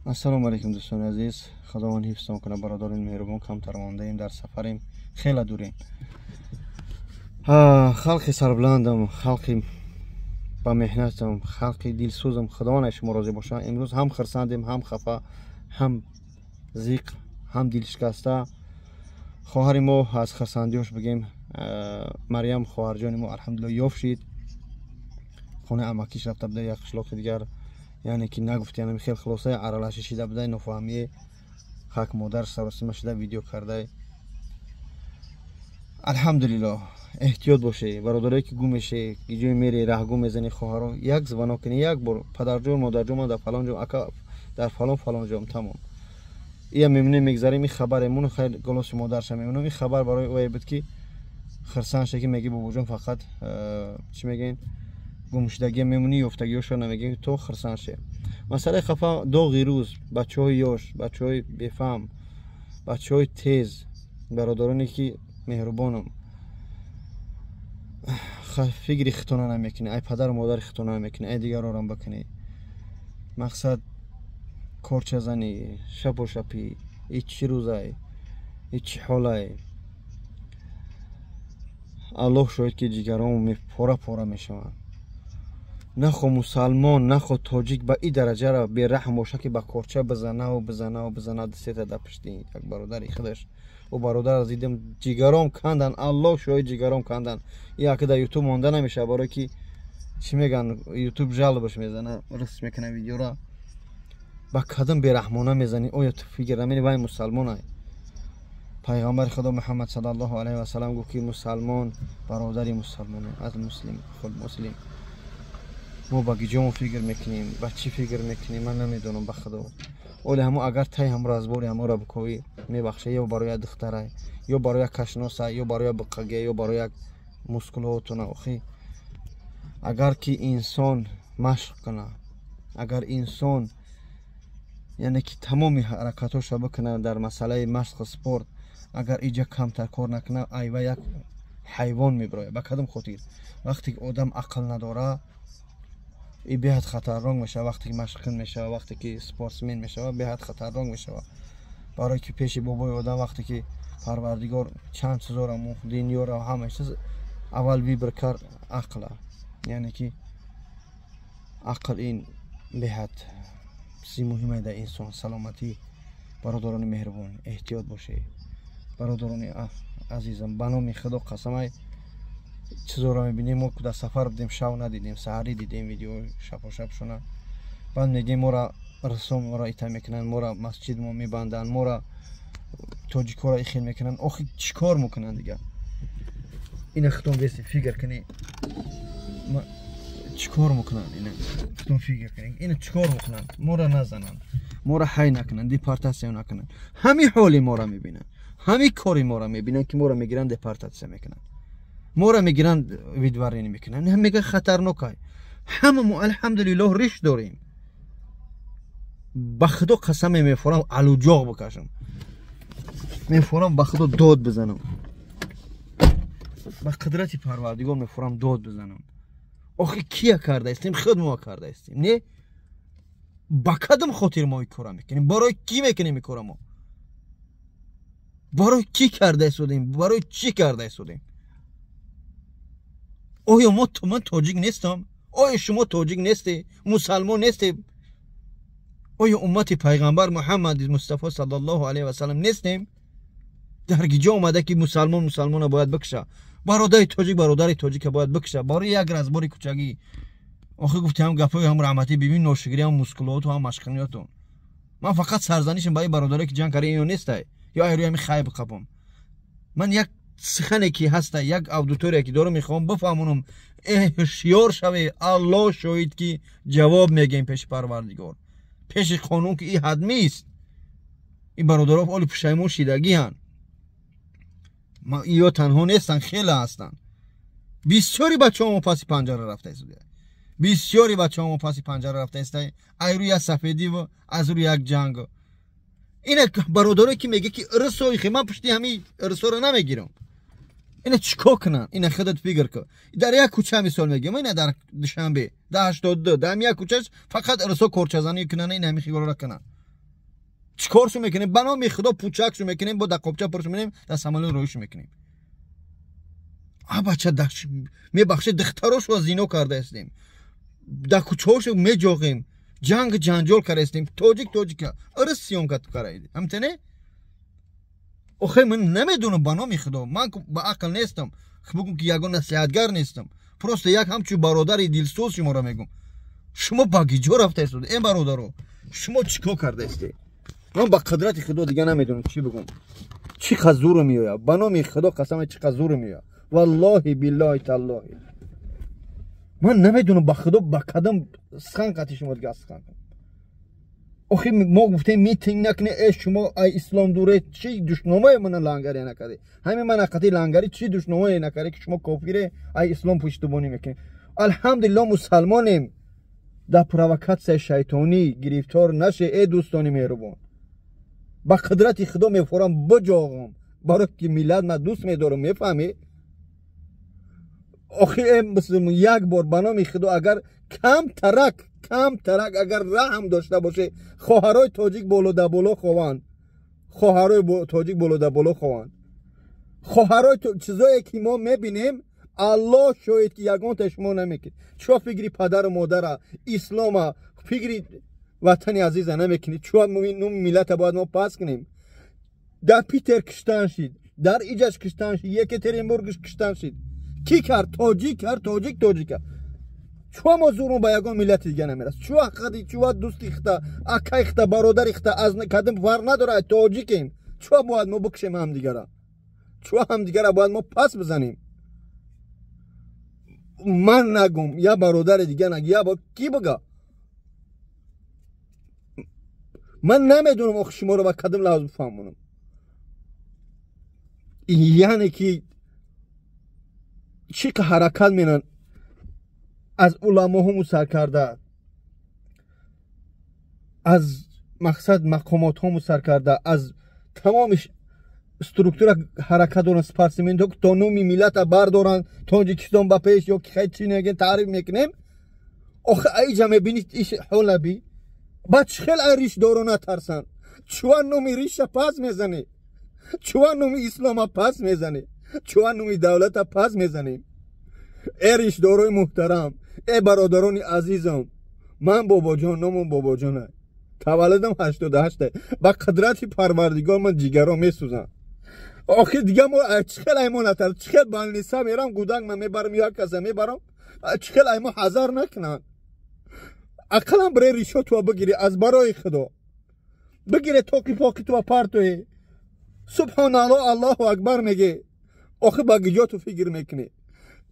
ассалому алайкум дӯстони азиз, худованд ҳифзтон кунад. бародарони меҳрубон, камтар мондаем, дар сафарем, хеле дурем. халқи сарбландам, халқи ба меҳнатам, халқи дилсӯзам, худованд шумо розӣ бошад. имрӯз ҳам хирсандем, ҳам хафа, ҳам зиқ, ҳам дилшикаста. хоҳари мо аз хирсандиёш бигем, Марьям хоҳарҷони мо алҳамдулилло ёфт шид. хонаи амакиш рафта буда, як қишлоқи дигар, яъне ки нагуфт, яъне хел хулоса аралашӣ шида буда, нофаҳмие хак модар саросима шида видео карда. алҳамдулилло, эҳтиёт бошед. бародарое ки гум мешед, ки ҷое мере раҳгум мезани хоҳаро, як звонок кунед, як бор падарҷон модарҷон, ман дар фалон ҷо, ака дар фалон ҷом, тамом. ия мемонем мегзарем, ин хабаре мун хел голоси модарша мемонем, ин хабар барои ое буд ки хирсанше ки меги бобоҷон фақат чӣ мегӯянд гумшудагӣ мемонӣ, ёфтагиёшро намегӯем, то хирсанше. масъалаи хафа доғи рӯз, бачаҳои ёш, бачаҳои бефаҳм, бачаҳои тез, бародароне ки меҳрубонам, фикри хитона намекунед, ай падару модари хитона намекунед, ай дигарорам бикунед. мақсад корчазанӣ, шапошапӣ, ичи рӯзай, ичи ҳолай. аллоҳ шоҳид ки ҷигаром пора пора мешаванд. нахо мусалмон, нахо тоҷик ба ин дараҷара бераҳм боша ки ба корча бизана дастета дар пишти як бародари худаш. о бародар аз дидам ҷигаром кандан, аллоҳ шоҳид ҷигаром кандан. яке дар ютуб монда намешавад, барое ки чӣ мегӯянд, ютуб жалбаш мезана, рӯст мекуна видеора, ба кадом бераҳмона мезанӣ. оё ту фикр намекунӣ вай мусалмон ай? пайғамбари худо муҳаммад саллаллоҳу алайҳи ва саллам гуфт ки мусалмон бародари мусалмон аз муслим худ муслим. мо ба гиҷон фикр мекунем, ба чӣ фикр мекунем, ман намедонам ба худо. оле ҳамо агар тай ҳамро аз бори ҳаморо бикоӣ мебахша, ё барои як духтарай, ё барои як кашносай, ё барои як биқаге, ё барои як мускулотуна. охи агар ки инсон машқ куна, агар инсон яъне ки тамоми ҳаракатошро бикуна дар масъалаи машқу спорт, агар иҷа камтар кор накуна, айва як ҳайвон мебирояд. ба кадом хотир? вақте ки одам ақл надора, ин беҳад хатарнок мешавад. вақте ки машқкун мешавад, вақте ки спортсмен мешавад, беҳад хатарнок мешавад. барое ки пеши бобои одам вақте ки парвардигор чанд чизора мухт, динёра, ҳама чиз аввал вибркар ақла. яъне ки ақл ин беҳад чизи муҳиме дар инсон. саломатӣ. бародарони меҳрубон, эҳтиёт бошед. бародарони азизам, ба номи худо қасамай, чизоро мебинем. мо дар сафар будем, шав надидем, саҳарӣ дидем видео шапошап шуна. баъд мегӯем мора рисом мора ита мекунанд, мора масҷид мо мебанданд, мора тоҷикоро ихел мекунанд. охи чӣ кор мекунанд дигар? ина хитон беси фикр кунӣ, чӣ кор мекунанд? ина хитон фикр кунӣ, ина чӣ кор мекунанд? моро назананд, моро ҳай накунанд, депортатсия накунанд. ҳамин ҳоли моро мебинанд, ҳамин кори моро мебинанд ки моро мегиранд, депортатсия мекунанд, моро мегиранд, видваренӣ мекунанд. мега хатарнокай. ҳама мо алҳамдулиллоҳ риш дорем. ба худо қасаме мефорам алуҷоғ бикашам, мефорам ба худо дод бизанам, ба қудрати парвардигор мефорам дод бизанам. охи кия кардаистем? худ мо кардаистем, не? ба кадом хотир мо ин кора мекунем? барои кӣ мекунем ин кора? мо барои кӣ карда истодем? барои чӣ карда истодем? оё ман тоҷик нестам? оё шумо тоҷик несте? мусалмон несте? оё уммати пайғамбар муҳаммади мустафо саллаллоҳу алайҳи ва саллам нестем? дар гиҷо омада ки мусалмона бояд бикуша, бародари тоҷик бародари тоҷика бояд бикуша, барои як разбори кӯчагӣ. охи гуфти ҳам гапои ҳам раҳматӣ бибин, ношигирӣ, ҳам мускулоту, ҳам машқиниёту. ман фақат сарзанишам ба ин бародаре ки ҷанг карда, ин ё нестай? ё айрӯи ҳамин хай биқапам? ман як сухане ки ҳаста, як аудитория ки дорам, мехоҳам бифаҳмонам. ҳушёр шавед. аллоҳ шоҳид ки ҷавоб мегӯем пеши парвардигор, пеши қонун ки ин ҳадмист. ин бародаро оли пушаймон шидагианд. ё танҳо нестанд, хеле ҳастанд. бисёри бачаҳомо паси панҷара рафта истодаанд. бисёри бачаҳомо паси панҷара рафта истодаанд. айрӯи як сафедиву аз рӯи як ҷангу. ина бародарое ки мега ки ирсоихе, ман пушти ҳамин ирсоро намегирам. ина чӣ кор кунанд? ина худат фикр кун. дар як кӯча мисол мегӯям, ина дар душанбе дар 82 дар ҳамин як кӯчаш фақат ирсо корчазанӣ кунанд, ин ҳамин хиёлро кунанд. چیکارشو میکنیم؟ به نام خدا پوچکشو میکنیم، با دقوبچه پرشو میکنیم، در سمالو رویشو میکنیم. بچه میبخشه دختراشو زینو کرده استیم، در کوچه‌هاشو میجوغیم، جنگ جنجال کرده استیم. توجیک ارس سیون کرده همتنه. آخه من نمیدونم به نام خدا، من با عقل نیستم، بگم که یگان نصیحتگر نیستم، پروست یک همچون برادری دلسوز شما را میگم. شما با گیجو رفته استید این برادرو، شما چیکار کرده استید؟ من با قدرت خدا دیگه نمیدونم چی بگم. چی خزور میویا به نام خدا قسم، چی خزور میویا والله بالله تعالی. من نمیدونم با خدا با قدم سخن قطعی شما دیگه سخن. آخه ما گفتیم میتینگ نکنه ای شما ای اسلام دوره چی دشنامه من لنگری نکرده، همین من قطعی لنگری چی دشنامه نکرده که شما کافیره ای اسلام پشتیبانی میکنه. الحمدلله مسلمانیم، در پروکاتسیون شیطانی گرفتار نشه ای دوستانی مهربان. با قدرت خدا میفورم بجاغم برای که میلاد ما دوست میدارم. میفهمی؟ آخه یک بار به نام خدا اگر کم ترک اگر رحم داشته باشه، خواهرای تاجیک بولوده بولو خوان، خواهرای تاجیک بولوده بولو خوان، خواهرای چیزایی که ما میبینیم الله شاید که یگان تشما نمیکنه. چرا فکری پدر و مادر اسلام فکری وطن عزیز نمیکنی؟ چرا نوم ملت باید ما پس کنیم؟ در پیتر کشتن شید، در ایجاش کشتن شید، یکترینبورگش کشتن شید. کی کرد؟ تاجیک کرد. چرا ما زورون با یگان ملت دیگه نمیرست؟ چرا خدی چرا دوستی خدا اکای خدا برادر خدا از قدم ور نداره تاجیکیم؟ چرا باید ما بکشیم هم دیگه را؟ چرا هم دیگه را باید ما پس بزنیم؟ من نگم یا برادر دیگه نگه یا با کی بگه؟ من نمیدونم آخه شما رو با قدم لازم بفهمونم. یعنی که چی که حرکت مینن از علما هم سر از مقصد مقامات هم سر کرده، از تمام استرکتور حرکت دارن سپارسمنت ها که تا نومی ملت بردارن تاجیکستان با پیش یا که خیلی چی نگه تعریف میکنیم. آخه ای جمعه بینید ایش حوله بی بعد خیلی ای ریش دارو نترسن. چوان نومی ریش پس میزنی، چوان نومی اسلام پس میزنی، چوان نومی دولت پس میزنی. ای ریش داروی محترم، ای برادرانی عزیزم، من بابا جان نامم بابا جانه، تولدم 88 با قدرت پروردگار من جیگرام میسوزم. آخه دیگه ما چخیل ایما نتر چخیل بانلیسا میرم گودنگ من میبرم یا کسا میبرم چخیل ایما حضر نکنن. اقلم برای ریشو تو بگیری از برای خدا بگیری توکی پاکی تو پارتوی سبحان الله الله اکبر میگه. آخه با گیجا تو فکر میکنی؟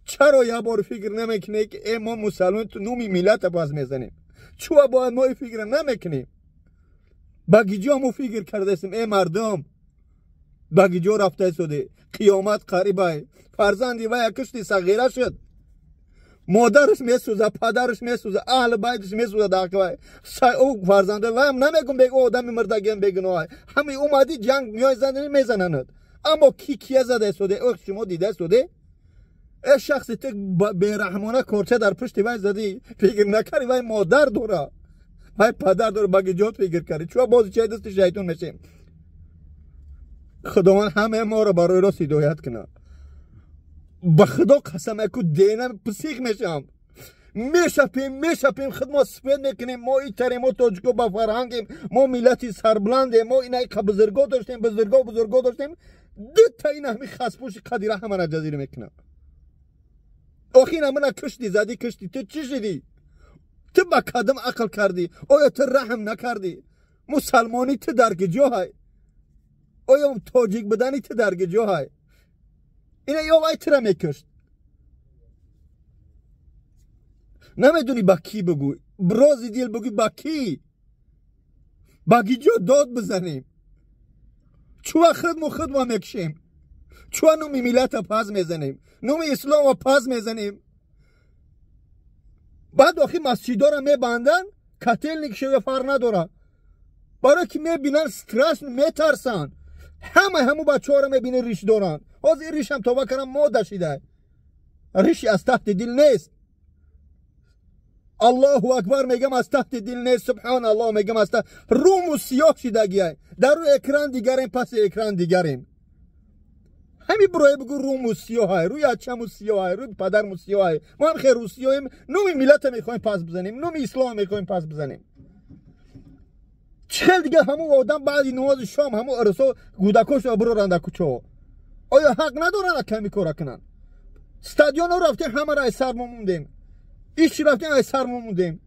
چرا یه بار فکر نمیکنی که ای ما مسلمان تو نومی ملت باز میزنیم؟ چرا باید ما فکر نمیکنیم؟ با گیجا مو فکر کرده استیم ای مردم با گیجا رفته شده، قیامت قریبه، فرزندی و یک کشتی صغیره شد، مادرش میسوزه، پدرش میسوزه، اهل بیتش میسوزه داخل او فرزنده و هم نمیگم بگو آدم مردگیم بگنوه همه اومدی جنگ میای زدنی میزنند. اما کی زده شده؟ او شما دیده شده؟ ای شخصی تو بیرحمانه کورچه در پشت وای زدی فکر نکردی وای مادر دوره وای پدر دوره بگی جات فکر کردی چرا بازی چه دست شیطان میشیم؟ خداوند همه ما رو برای راست هدایت کنه. به خدا قسم اکو دینم پسیخ میشم، میشپیم خدمت سپید میکنیم. ما ایتری ما تاجیکو با فرهنگیم، ما ملتی سربلندیم، ما اینای که بزرگا داشتیم بزرگا داشتیم. دو تا این همی خسپوش قدیره همه جزیره میکنه. آخه این همه کشتی زدی کشتی تو چی شدی؟ تو با قدم عقل کردی؟ آیا تو رحم نکردی؟ مسلمانی تو درگ جا های؟ آیا تاجیک بدنی تو درگ جا های؟ اینه یا وای تره میکشت. نمیدونی با کی بگوی، برازی دیل بگوی با کی؟ با گیجا داد بزنیم. چوه خدمو میکشیم، چوه نومی ملت پاز میزنیم، نومی اسلام پاز میزنیم. بعد آخی مسجد را میبندن کتل نکشه و فر نداره برای که میبینن سترس میترسن. همو بچه ها را میبینن ریش دارن. از این ریش هم توبه کنم ما دشیده ریشی از تحت دل نیست. الله اکبر میگم از تحت دل نیست، سبحان الله میگم از تحت روم و سیاه شدگی در روی اکران دیگریم، پس اکران دیگریم. همین برای بگو روم و سیاه، روی اچم و سیاه، روی پدر و سیاه. ما هم خیر و سیاهیم، نوم ملت میخوایم پس بزنیم، نوم اسلام میخوایم پس بزنیم. چل دیگه همون آدم بعد نماز شام همون ارسو گودکوش رو برو رنده کوچو. آیا حق ندارن کمی کار کنن؟ استادیون رو رفتیم همه را سر موندیم، ایش رفتیم ای سر موندیم،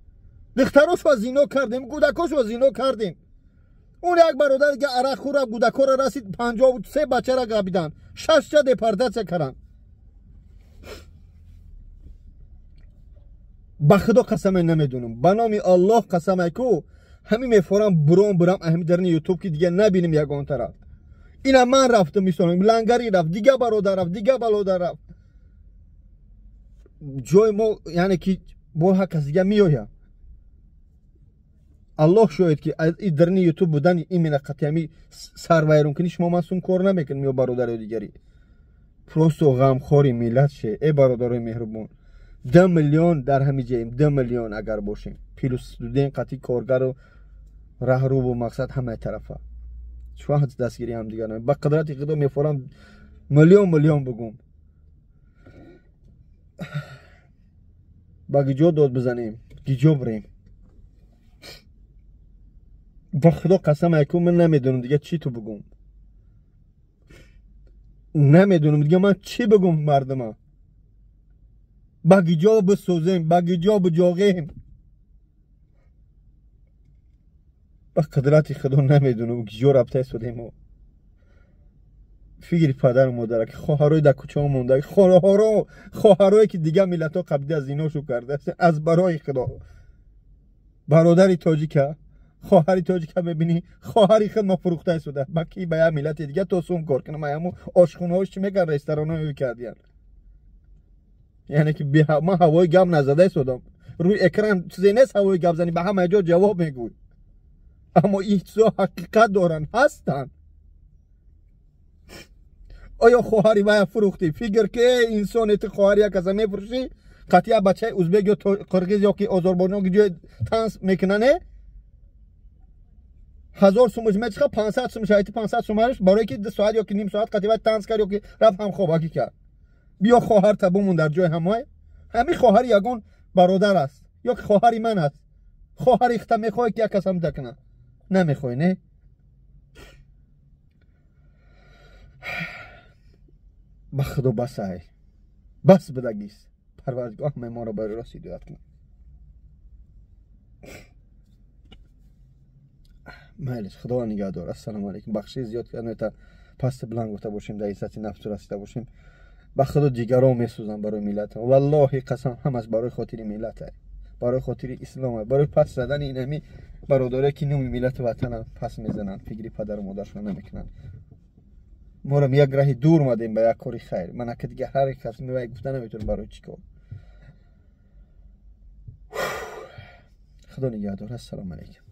دختراش رو زینو کردیم، گودکوش رو زینو کردیم. اون یک برادر که عرق خورد گودکو را رسید 53 بچه را گابیدن، 6 تا دپارتاسیون کردن. با خدا قسم نمیدونم، به نام الله قسم کو همین میفورم برام همین در یوتیوب که دیگه نبینیم یگان طرف. اینا من رفتم میسونم لنگری رفت، دیگه برادر رفت، دیگه برادر رفت. جای ما یعنی که با هر کس دیگه میآید. الله شاید که از این درنی یوتیوب بودن این منقطعی می سروایرون کنی شما مسئول کار نمیکنی یا برادر دیگری. پروستو غمخوری ملت شه ای برادرای مهربان. 10 میلیون در همین جایم، 10 میلیون اگر باشیم پیلوس دودین قطعی کارگر و راهرو و مقصد همه طرفه چون هست دستگیری هم دیگر نمید. با قدرت خدا میفورم میلیون بگم با گیجو داد بزنیم، گیجو بریم. با خدا قسم ایکو من نمیدونم دیگه چی تو بگم، نمیدونم دیگه من چی بگم مردم. با گیجو بسوزیم، با گیجو بجاغیم. با قدرت خدا نمیدونم گیجو رابطه سودیم و فکر پدر و مادر که خواهرای در کوچه ها مونده، خواهرایی که دیگه ملت ها قبلی از ایناشو کرده از برای خدا. برادری تاجیکه، خواهری تاجیکه ببینی خواهری خود ما فروخته شده باکی به یه ملت دیگه تو سوم کار کنه. ما همون آشخونه هاش چی میگن رستوران هایی کردیم، یعنی که ما هوای گم نزده شدم روی اکران چیزی نیست هوای گم زنی به همه جا جواب میگوی، اما این چیزا حقیقت دارن هستن. آیا خواهری باید فروختی؟ فکر که انسانیت خواهری یک از میفروشی قطعا بچه ازبک یا قرقیز یا که آذربایجان که جای تنس میکننه 1000 سومش میچخه 500 سومش هایتی 500 سومش برای که 2 ساعت یا که نیم ساعت قطعا تنس کرد یا که رفت هم خوابگی کرد. بیا خواهر تبومون در جای همه همین خواهر یگان برادر است یا که خواهری من است. خواهر اختم میخواه که یک کس هم دکنه نمیخواه نه. با خدا بس های بس بدگیست پروردگار همه ما را برای راستی هدایت کنه. مایلش خدا نگهدار. السلام علیکم. بخشی زیاد کردن تا پس بلند گفته باشیم در عزت نفس رسیده باشیم. با خدا دیگران میسوزن برای ملت والله قسم هم از برای خاطر ملت های، برای خاطر اسلام های، برای پس زدن این همی برادره که نوم ملت وطن پس میزنن فکری پدر و مادرشون نمیکنن. ما را یک راه دور اومدیم به یک کاری خیر. من که دیگه هر کس میوه گفته نمیتونم برای چی کار. خدا نگهدار. السلام علیکم.